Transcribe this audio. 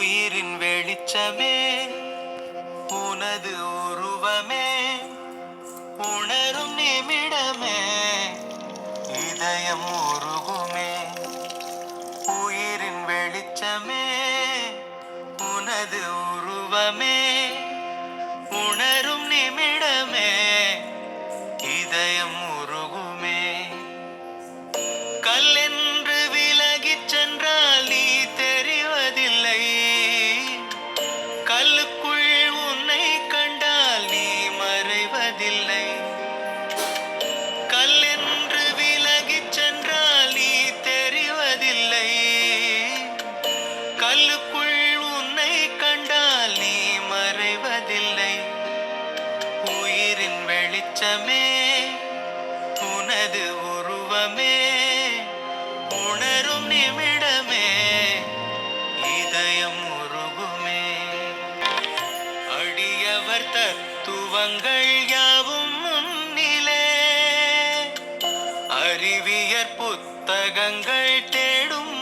உயிரின் வெளிச்சமே உனது உருவமே உணரும் நிமிடமே இதயம் உருகுமே. உயிரின் வெளிச்சமே உனது உருவமே உணரும் நிமிடமே இதயம் உருகுமே. கல்லென்று விலகிச் சென்றால் நீ தெரிவதில்லை, கல்லுக்குள் உன்னை கண்டால் நீ மறைவதில்லை. கல்லென்று விலகிச் சென்றால் நீ தெரிவதில்லை, கல்லுக்குள் உன்னை கண்டால் நீ மறைவதில்லை. உயிரின் வெளிச்சமே உனது உருவமே உணரும் நிமிடமே இதயம் உருகுமே. அடியவர் தத்துவங்கள் யாவும் முன்னிலே அறிவியற் புத்தகங்கள் தேடும்